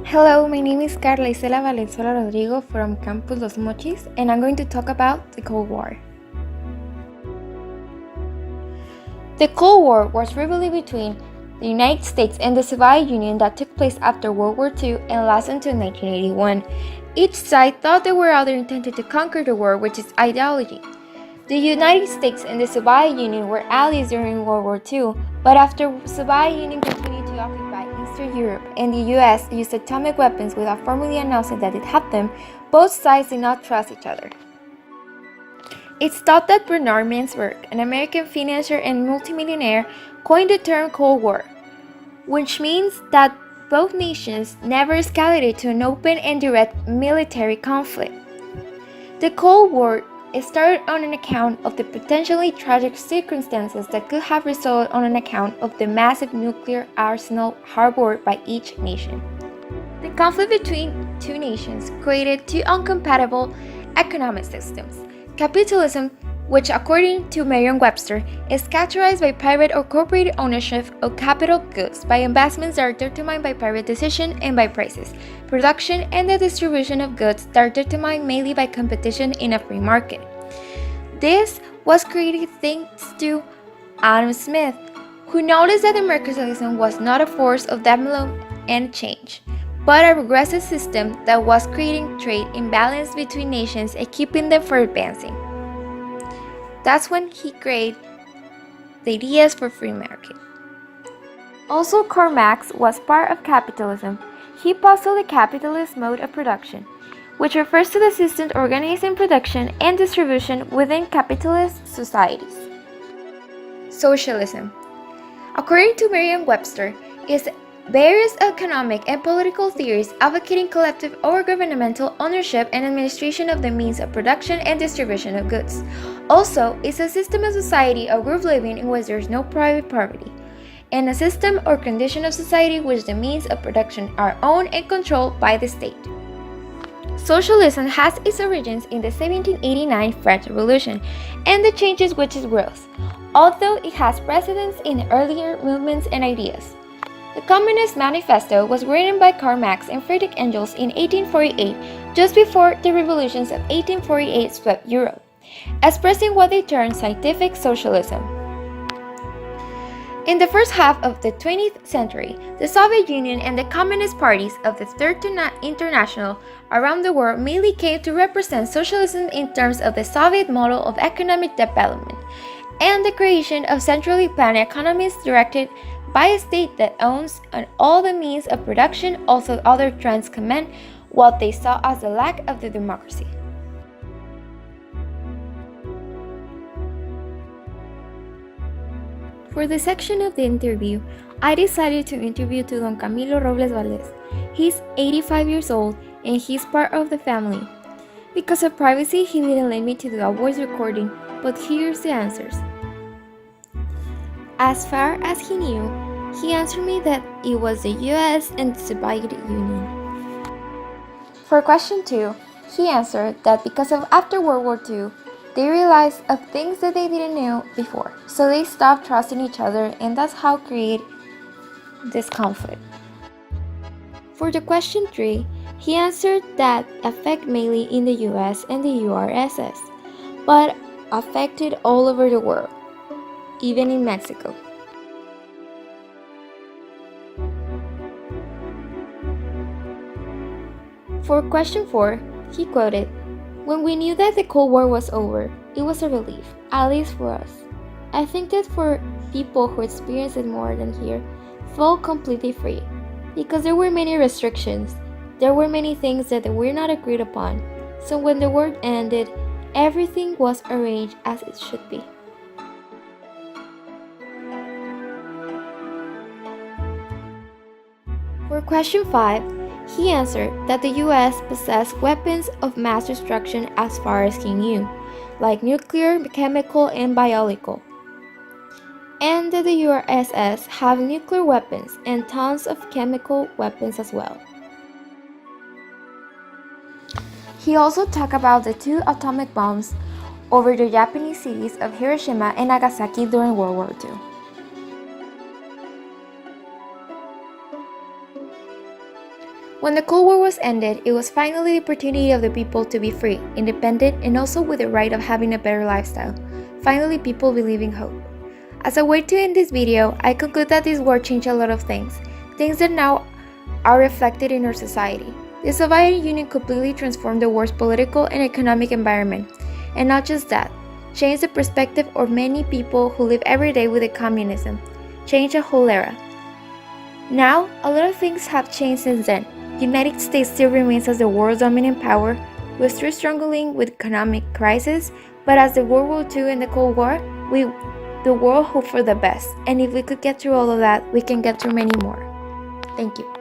Hello, my name is Carla Isela Valenzuela Rodrigo from Campus Los Mochis, and I'm going to talk about the Cold War. The Cold War was rivalry between the United States and the Soviet Union that took place after World War II and lasted until 1981. Each side thought the other intended to conquer the world with its ideology. The United States and the Soviet Union were allies during World War II, but after the Soviet Union continued to occupy Eastern Europe and the US used atomic weapons without formally announcing that it had them, both sides did not trust each other. It's thought that Bernard Mansberg, an American financier and multimillionaire, coined the term Cold War, which means that both nations never escalated to an open and direct military conflict. The Cold War started on an account of the potentially tragic circumstances that could have resulted on an account of the massive nuclear arsenal harbored by each nation. The conflict between two nations created two incompatible economic systems. Capitalism, which according to Merriam-Webster, is characterized by private or corporate ownership of capital goods, by investments that are determined by private decision and by prices, production and the distribution of goods that are determined mainly by competition in a free market. This was created thanks to Adam Smith, who noticed that the mercantilism was not a force of development and change, but a regressive system that was creating trade imbalance between nations and keeping them from advancing. That's when he created the ideas for free market. Also, Karl Marx was part of capitalism. He postulated the capitalist mode of production, which refers to the system organizing production and distribution within capitalist societies. Socialism, according to Merriam-Webster, is various economic and political theories advocating collective or governmental ownership and administration of the means of production and distribution of goods. Also, it's a system of society or group living in which there is no private property, and a system or condition of society in which the means of production are owned and controlled by the state. Socialism has its origins in the 1789 French Revolution and the changes which it growth, although it has precedents in earlier movements and ideas. The Communist Manifesto was written by Karl Marx and Friedrich Engels in 1848, just before the revolutions of 1848 swept Europe, expressing what they termed scientific socialism. In the first half of the 20th century, the Soviet Union and the Communist parties of the Third International around the world mainly came to represent socialism in terms of the Soviet model of economic development and the creation of centrally planned economies directed by a state that owns all the means of production. Also, other trends comment what they saw as the lack of the democracy. For the section of the interview, I decided to interview to Don Camilo Robles Valdez. He's 85 years old and he's part of the family. Because of privacy, he didn't let me to do a voice recording, but here's the answers. As far as he knew, he answered me that it was the US and the Soviet Union. For question 2, he answered that because of after World War II, they realized of things that they didn't know before, so they stopped trusting each other, and that's how create this conflict. For the question 3, he answered that affect mainly in the US and the URSS, but affected all over the world, even in Mexico. For question 4, he quoted, "When we knew that the Cold War was over, it was a relief, at least for us. I think that for people who experienced it more than here, felt completely free, because there were many restrictions, there were many things that were not agreed upon, so when the war ended, everything was arranged as it should be." For question 5, he answered that the US possessed weapons of mass destruction as far as he knew, like nuclear, chemical, and biological, and that the URSS have nuclear weapons and tons of chemical weapons as well. He also talked about the 2 atomic bombs over the Japanese cities of Hiroshima and Nagasaki during World War II. When the Cold War was ended, it was finally the opportunity of the people to be free, independent, and also with the right of having a better lifestyle. Finally, people believe in hope. As a way to end this video, I conclude that this war changed a lot of things that now are reflected in our society. The Soviet Union completely transformed the world's political and economic environment, and not just that, changed the perspective of many people who live every day with the communism, changed a whole era. Now, a lot of things have changed since then. The United States still remains as the world's dominant power, we're still struggling with economic crisis, but as the World War II and the Cold War, the world hoped for the best, and if we could get through all of that, we can get through many more. Thank you.